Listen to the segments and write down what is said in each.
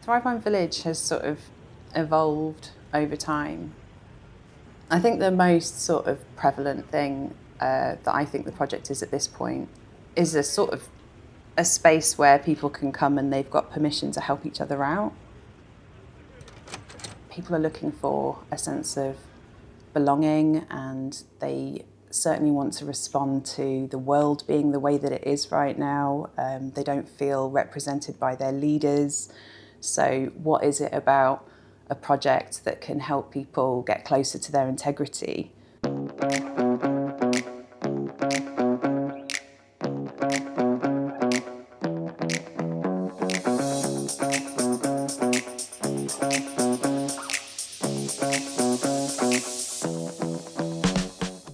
Thrivemind Village has sort of evolved over time. I think the most sort of prevalent thing that I think the project is at this point is a sort of a space where people can come and they've got permission to help each other out. People are looking for a sense of belonging, and they certainly want to respond to the world being the way that it is right now. They don't feel represented by their leaders. So what is it about a project that can help people get closer to their integrity?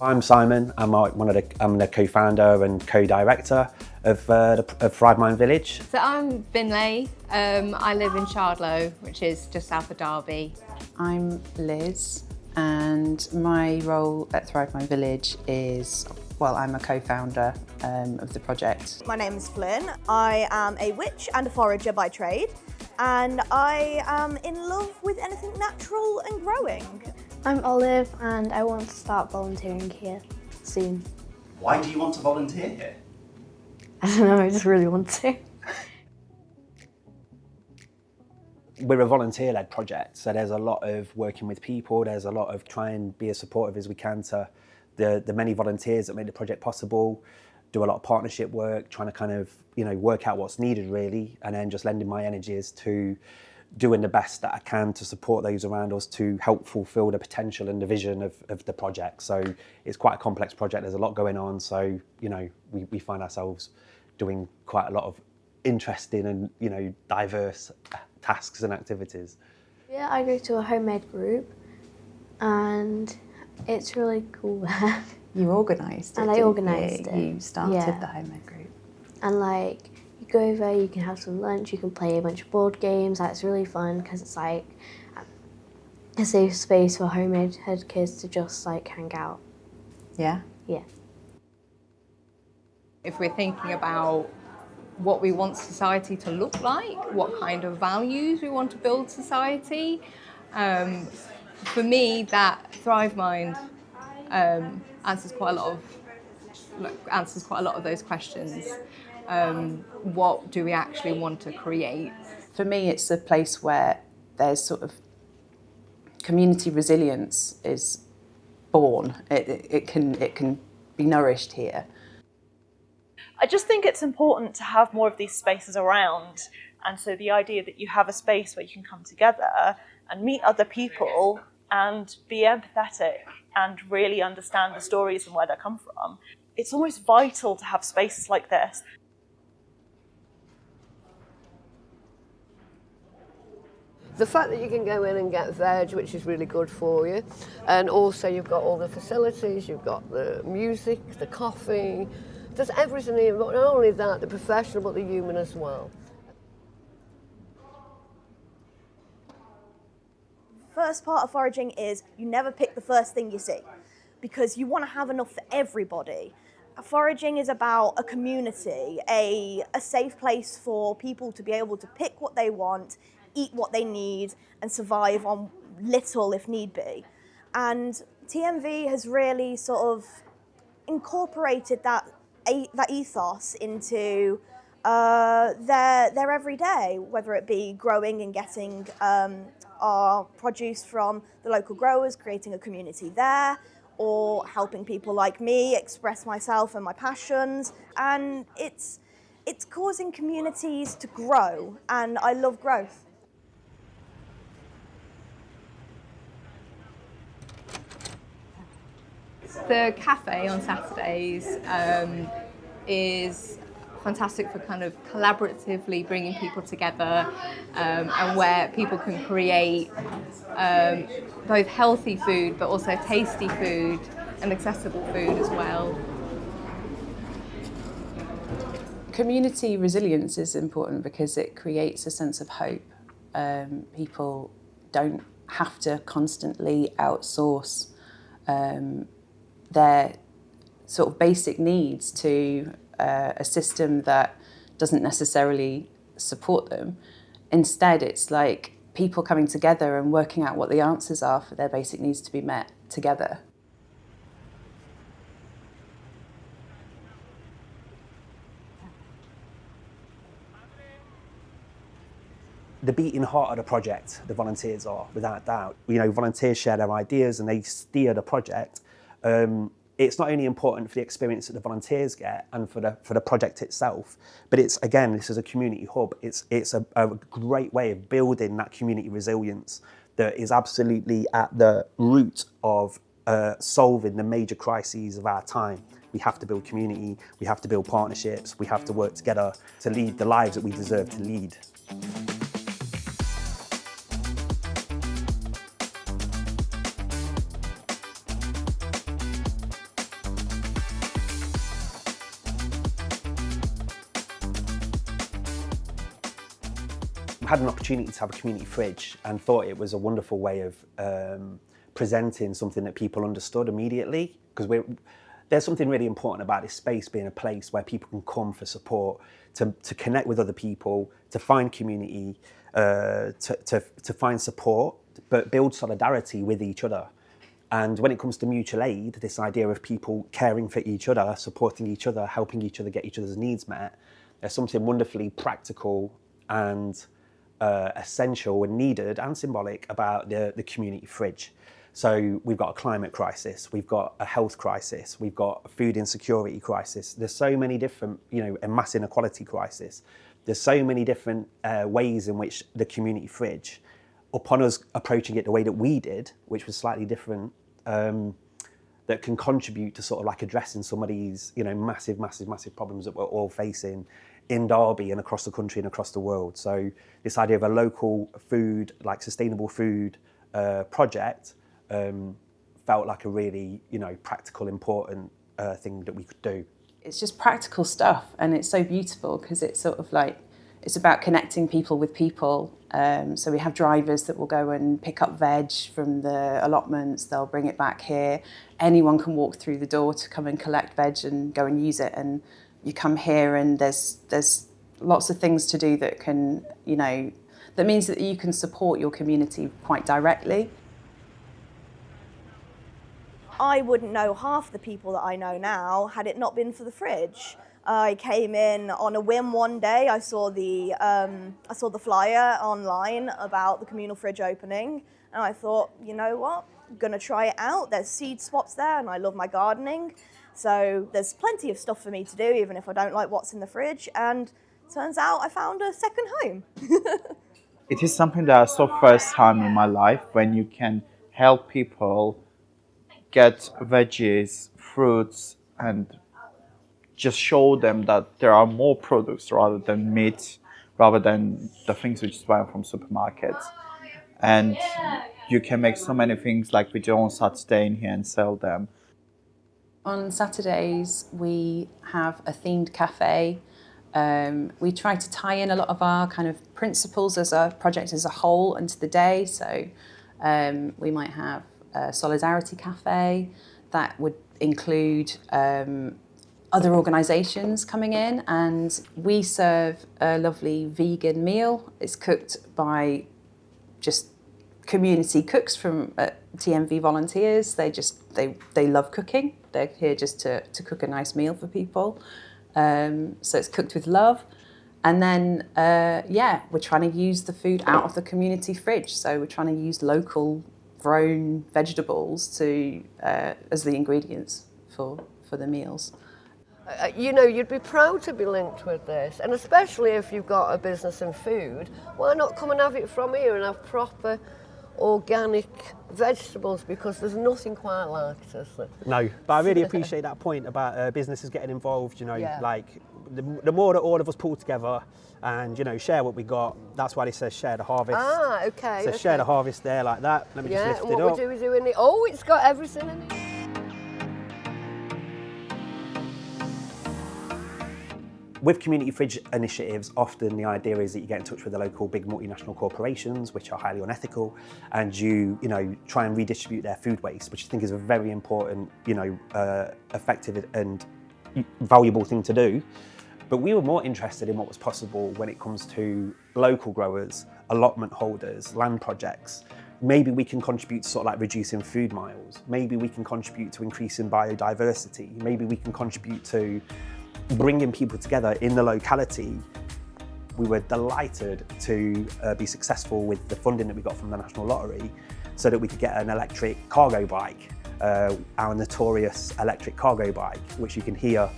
I'm Simon. I'm the co-founder and co-director of Thrivemind Village. So I'm Finlay. I live in Shardlow, which is just south of Derby. I'm Liz, and my role at Thrivemind Village is, well, I'm a co-founder of the project. My name is Flynn. I am a witch and a forager by trade, and I am in love with anything natural and growing. I'm Olive, and I want to start volunteering here soon. Why do you want to volunteer here? I don't know, I just really want to. We're a volunteer-led project, so there's a lot of working with people, there's a lot of trying and be as supportive as we can to the many volunteers that make the project possible, do a lot of partnership work, trying to kind of, work out what's needed really, and then just lending my energies to doing the best that I can to support those around us to help fulfil the potential and the vision of the project. So it's quite a complex project, there's a lot going on, so we find ourselves doing quite a lot of interesting and diverse tasks and activities. Yeah, I go to a homemade group, and it's really cool. You organised it, And I organised it. You started Yeah. the homemade group. And you go over, you can have some lunch, you can play a bunch of board games. It's really fun because it's a safe space for homemade head kids to just hang out. Yeah? Yeah. If we're thinking about what we want society to look like, what kind of values we want to build society, for me, that Thrivemind answers quite a lot of those questions. What do we actually want to create? For me, it's a place where there's sort of community resilience is born. It can be nourished here. I just think it's important to have more of these spaces around, and so the idea that you have a space where you can come together and meet other people and be empathetic and really understand the stories and where they come from. It's almost vital to have spaces like this. The fact that you can go in and get veg, which is really good for you, and also you've got all the facilities, you've got the music, the coffee, there's everything here, but not only that, the professional, but the human as well. First part of foraging is you never pick the first thing you see, because you want to have enough for everybody. Foraging is about a community, a safe place for people to be able to pick what they want, eat what they need, and survive on little if need be. And TMV has really sort of incorporated that ethos into their everyday, whether it be growing and getting our produce from the local growers, creating a community there, or helping people like me express myself and my passions. And it's causing communities to grow, and I love growth. The cafe on Saturdays is fantastic for kind of collaboratively bringing people together, and where people can create both healthy food but also tasty food and accessible food as well. Community resilience is important because it creates a sense of hope. People don't have to constantly outsource their sort of basic needs to a system that doesn't necessarily support them. Instead, it's like people coming together and working out what the answers are for their basic needs to be met together. The beating heart of the project, the volunteers are, without doubt. You know, volunteers share their ideas and they steer the project. It's not only important for the experience that the volunteers get and for the project itself, but it's, again, this is a community hub. It's a great way of building that community resilience that is absolutely at the root of solving the major crises of our time. We have to build community, we have to build partnerships, we have to work together to lead the lives that we deserve to lead. Had an opportunity to have a community fridge and thought it was a wonderful way of presenting something that people understood immediately, because there's something really important about this space being a place where people can come for support, to connect with other people, to find community, to find support, but build solidarity with each other. And when it comes to mutual aid, this idea of people caring for each other, supporting each other, helping each other get each other's needs met, there's something wonderfully practical and essential and needed and symbolic about the community fridge. So we've got a climate crisis, we've got a health crisis, we've got a food insecurity crisis. There's so many different, a mass inequality crisis. There's so many different ways in which the community fridge, upon us approaching it the way that we did, which was slightly different, that can contribute to sort of like addressing some of these, massive problems that we're all facing in Derby and across the country and across the world. So this idea of a local food, like sustainable food project, felt like a really, practical, important thing that we could do. It's just practical stuff, and it's so beautiful because it's sort of like, it's about connecting people with people. So we have drivers that will go and pick up veg from the allotments, they'll bring it back here. Anyone can walk through the door to come and collect veg and go and use it. And you come here and there's lots of things to do that can, that means that you can support your community quite directly. I wouldn't know half the people that I know now had it not been for the fridge. I came in on a whim one day. I saw the flyer online about the communal fridge opening, and I thought, you know what, I'm gonna try it out. There's seed spots there, and I love my gardening, so there's plenty of stuff for me to do, even if I don't like what's in the fridge. And turns out I found a second home. It is something that I saw first time in my life, when you can help people get veggies, fruits, and just show them that there are more products rather than meat, rather than the things we just buy from supermarkets. And you can make so many things like we do on Saturday in here and sell them. On Saturdays, we have a themed cafe. We try to tie in a lot of our kind of principles as a project as a whole into the day. So we might have a solidarity cafe that would include other organisations coming in, and we serve a lovely vegan meal. It's cooked by just community cooks from TMV volunteers. They love cooking. They're here just to cook a nice meal for people. So it's cooked with love. And then, we're trying to use the food out of the community fridge. So we're trying to use local grown vegetables as the ingredients for the meals. You'd be proud to be linked with this, and especially if you've got a business in food, why not come and have it from here and have proper organic vegetables, because there's nothing quite like it, is there? No, but I really appreciate that point about businesses getting involved, Yeah. like the more that all of us pull together and, share what we got. That's why it says share the harvest. Ah, okay. So share the harvest there like that. Let me just lift and it what up. we do is in it. Oh, it's got everything in it. With community fridge initiatives, often the idea is that you get in touch with the local big multinational corporations, which are highly unethical, and you try and redistribute their food waste, which I think is a very important, effective and valuable thing to do. But we were more interested in what was possible when it comes to local growers, allotment holders, land projects. Maybe we can contribute to sort of like reducing food miles. Maybe we can contribute to increasing biodiversity. Maybe we can contribute to bringing people together in the locality. We were delighted to be successful with the funding that we got from the National Lottery so that we could get an electric cargo bike, our notorious electric cargo bike, which you can hear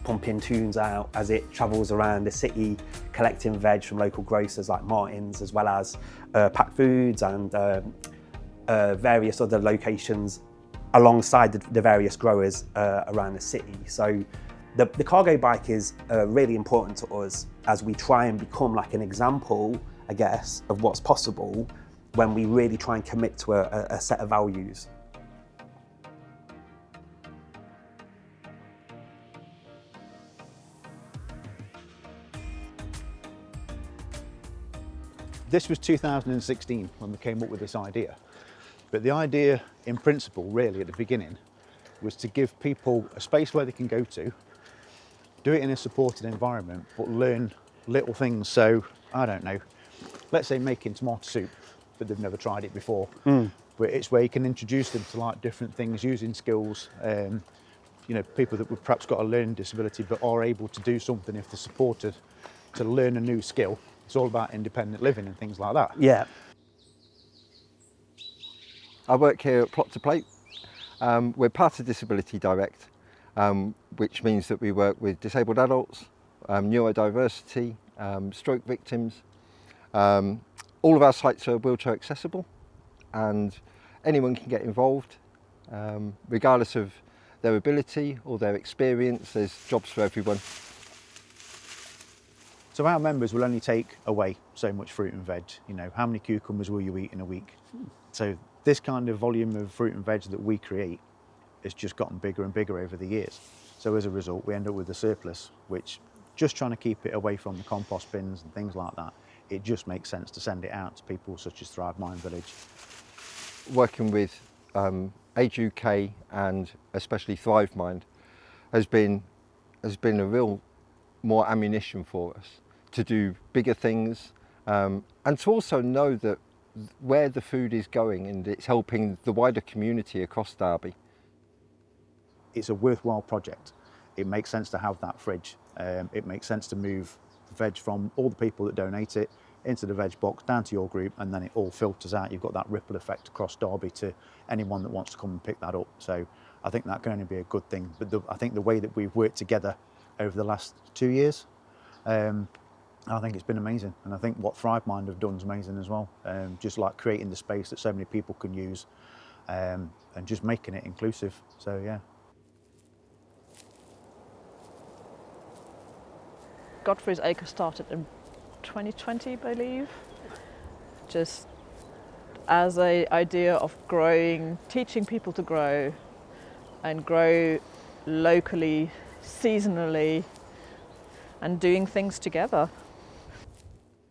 pumping tunes out as it travels around the city, collecting veg from local grocers like Martin's, as well as packed foods and various other locations alongside the various growers around the city. So the cargo bike is really important to us as we try and become like an example, I guess, of what's possible when we really try and commit to a set of values. This was 2016 when we came up with this idea. But the idea in principle, really at the beginning, was to give people a space where they can go to, do it in a supported environment, but learn little things. So, I don't know, let's say making tomato soup, but they've never tried it before. But it's where you can introduce them to like different things, using skills, you know, people that have perhaps got a learning disability but are able to do something if they're supported to learn a new skill. It's all about independent living and things like that. Yeah. I work here at Plot to Plate. We're part of Disability Direct, which means that we work with disabled adults, neurodiversity, stroke victims. All of our sites are wheelchair accessible and anyone can get involved, regardless of their ability or their experience. There's jobs for everyone. So our members will only take away so much fruit and veg. You know, how many cucumbers will you eat in a week? So this kind of volume of fruit and veg that we create has just gotten bigger and bigger over the years. So as a result, we end up with a surplus, which just trying to keep it away from the compost bins and things like that, it just makes sense to send it out to people such as Thrivemind Village. Working with Age UK and especially Thrivemind has been a real more ammunition for us to do bigger things, and to also know that where the food is going and it's helping the wider community across Derby. It's a worthwhile project. It makes sense to have that fridge. It makes sense to move the veg from all the people that donate it into the veg box, down to your group, and then it all filters out. You've got that ripple effect across Derby to anyone that wants to come and pick that up. So I think that can only be a good thing. But I think the way that we've worked together over the last 2 years, I think it's been amazing. And I think what Thrivemind have done is amazing as well. Just like creating the space that so many people can use, and just making it inclusive. So yeah. Godfrey's Acre started in 2020, I believe, just as an idea of growing, teaching people to grow and grow locally, seasonally, and doing things together.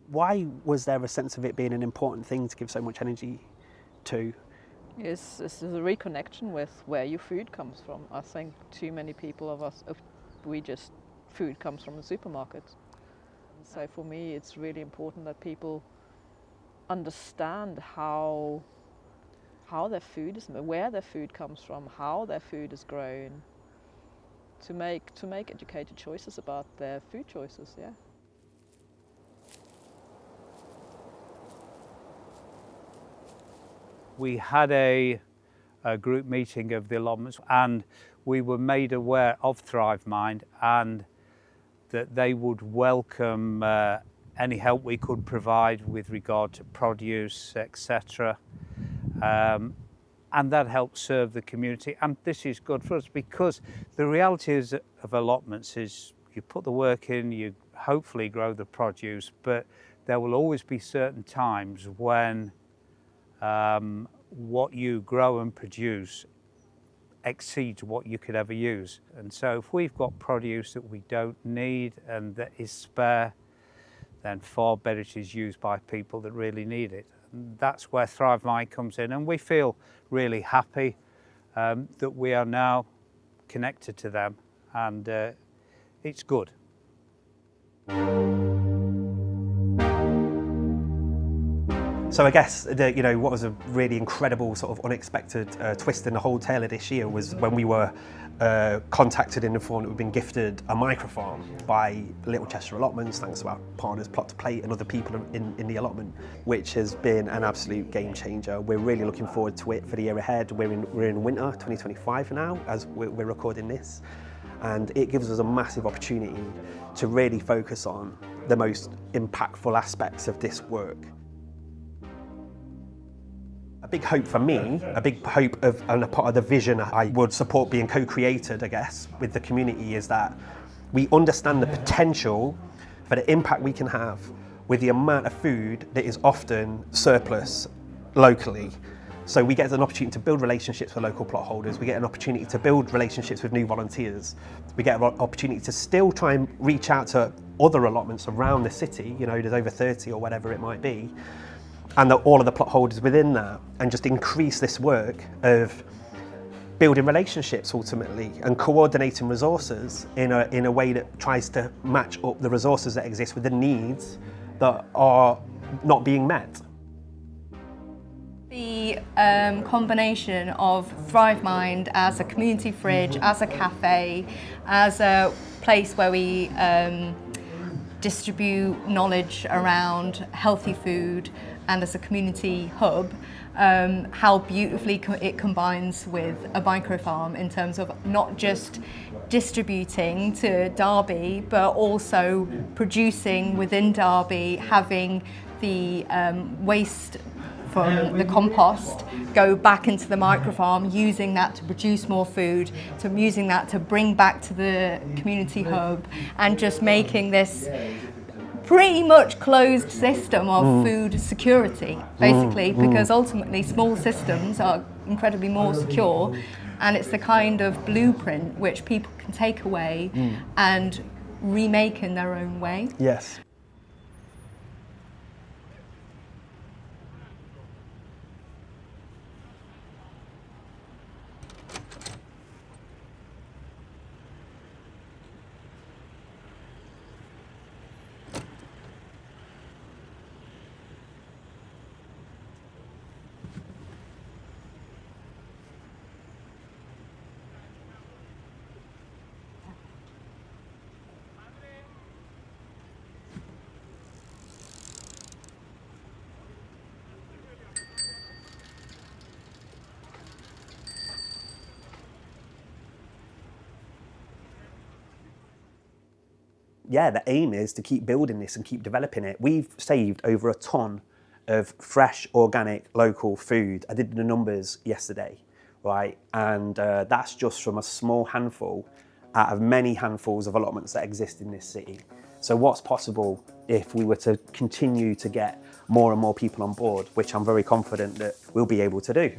Why was there a sense of it being an important thing to give so much energy to? This is a reconnection with where your food comes from. I think too many people of us, food comes from the supermarket. So for me, it's really important that people understand how their food is, where their food comes from, how their food is grown, to make educated choices about their food choices. Yeah. We had a group meeting of the allotments and we were made aware of Thrivemind and that they would welcome any help we could provide with regard to produce, etc. And that helps serve the community. And this is good for us because the reality is of allotments is you put the work in, you hopefully grow the produce, but there will always be certain times when what you grow and produce exceeds what you could ever use. And so if we've got produce that we don't need and that is spare, then far better it is used by people that really need it. And that's where Thrivemind comes in, and we feel really happy that we are now connected to them, and it's good. So I guess what was a really incredible sort of unexpected twist in the whole tale of this year was when we were contacted and informed that we've been gifted a microfarm by Little Chester Allotments, thanks to our partners Plot to Plate and other people in the allotment, which has been an absolute game changer. We're really looking forward to it for the year ahead. We're in winter 2025 now as we're recording this, and it gives us a massive opportunity to really focus on the most impactful aspects of this work. A big hope for me, a big hope of, and a part of the vision I would support being co-created, I guess, with the community is that we understand the potential for the impact we can have with the amount of food that is often surplus locally. So we get an opportunity to build relationships with local plot holders, we get an opportunity to build relationships with new volunteers, we get an opportunity to still try and reach out to other allotments around the city, there's over 30 or whatever it might be, and all of the plot holders within that, and just increase this work of building relationships ultimately and coordinating resources in a way that tries to match up the resources that exist with the needs that are not being met. The combination of Thrivemind as a community fridge, as a cafe, as a place where we distribute knowledge around healthy food, and as a community hub, how beautifully it combines with a microfarm in terms of not just distributing to Derby, but also producing within Derby, having the waste from the compost go back into the microfarm, using that to produce more food, using that to bring back to the community hub, and just making this pretty much closed system of food security, basically, because ultimately small systems are incredibly more secure, and it's the kind of blueprint which people can take away and remake in their own way. Yes. Yeah, the aim is to keep building this and keep developing it. We've saved over a ton of fresh, organic, local food. I did the numbers yesterday, right? And that's just from a small handful out of many handfuls of allotments that exist in this city. So what's possible if we were to continue to get more and more people on board, which I'm very confident that we'll be able to do.